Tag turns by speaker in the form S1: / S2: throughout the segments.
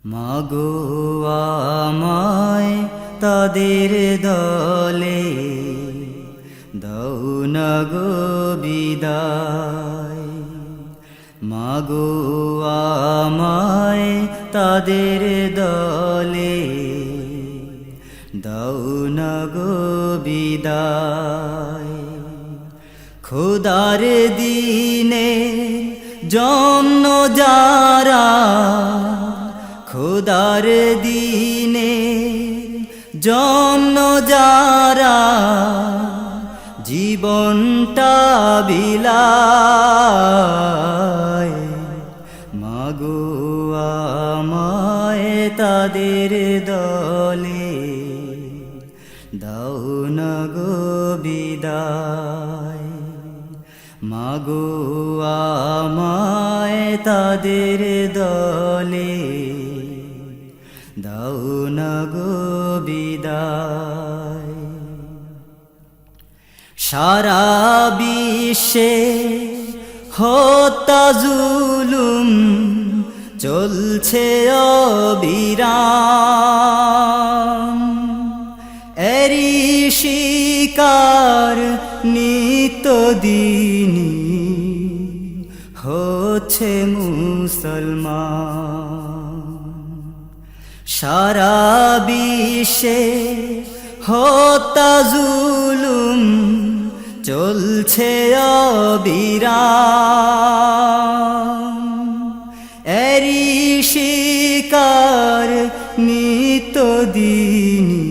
S1: মাগো আমায় তাদের দলে দাও না গো বিদায়। মাগো আমায় তাদের দলে দাও না গো বিদায়। খোদার দিনে জন্য যারা, খোদার দিনে জন্য যারা জীবনটা বিলায়, মাগো আমায় তাদের দলে দাও না গো বিদায়। মাগো আমায় তাদের দলে দাও না গো বিদায়। সারা বিশ্বে হত্যা জুলুম চলছে অবিরাম, এরি শিকার নিত্যদিনই হচ্ছে মুসলমান। সারা বিশ্বে হত্যা জুলুম চলছে অবিরাম, এরি শিকার নিত্যদিনই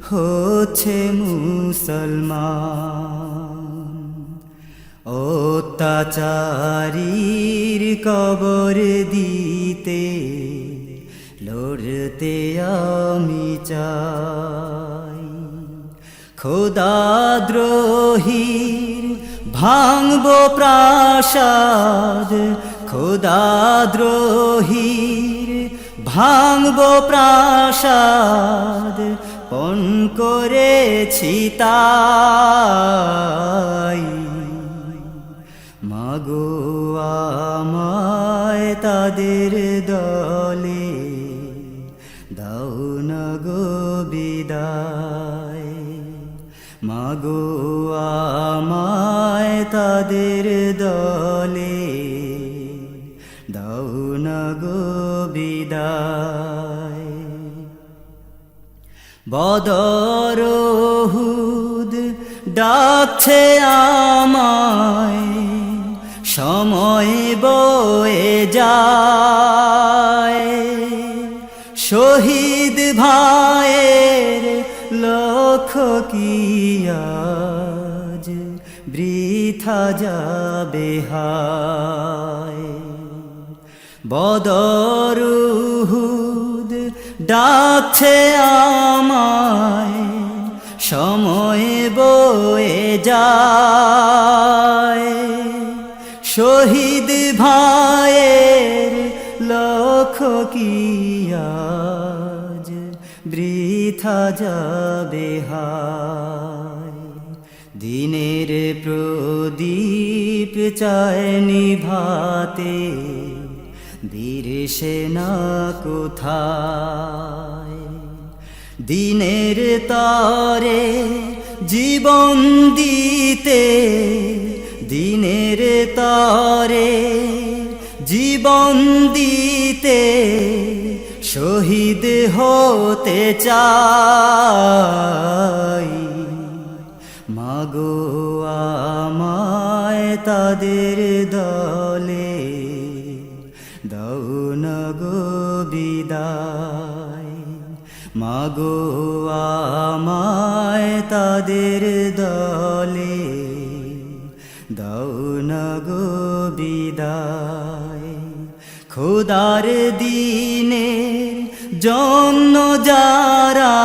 S1: হচ্ছে মুসলমান। অত্যাচারীর কবর দিতে লড়তে আমি চাই, খোদাদ্রোহীর ভাঙব প্রাসাদ, খোদাদ্রোহীর ভাঙব প্রাসাদ, পণ করেছি তাই। মাগো আমায় তাদের দলে দাও না গো বিদায়। মাগো আমায় তাদের দলে দাও না গো বিদায়। বদর উহুদ ডাকছে আমায়, সময় বয়ে যায়, শহীদ ভাইয়ের লক্ষ কি আজ বৃথা যাবে হায়। বদর উহুদ ডাকছে আমায়, সময় বয়ে যায়, শহীদ ভাইয়ের লক্ষ কি আজ বৃথা যাবে হায়। দিনের প্রদীপ চায় নিভাতে বীর সেনা কোথায়, দিনের তরে জীবন দিতে, দিনের তরে জীবন দিতে শহীদ হতে চাই। মাগো আমায় তাদের দলে দাও না গো বিদায়। মাগো আমায় তাদের দলে দাও না গো বিদায়। খোদার দিনে জন্য যারা,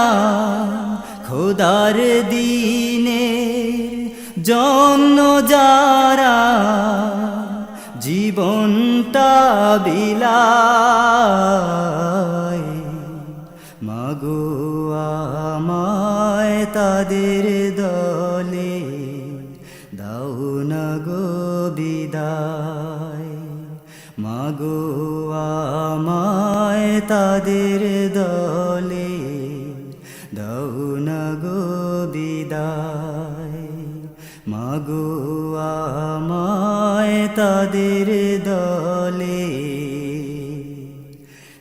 S1: খোদার দিনে জন্য যারা জীবনটা বিলায়, মাগো আমায় তাদের দলে দাও না গো বিদায়। মাগো আমায় তাদের দলে দাও না গো বিদায় মাগো আমায় তাদের দলে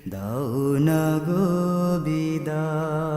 S1: দাও না গো বিদায়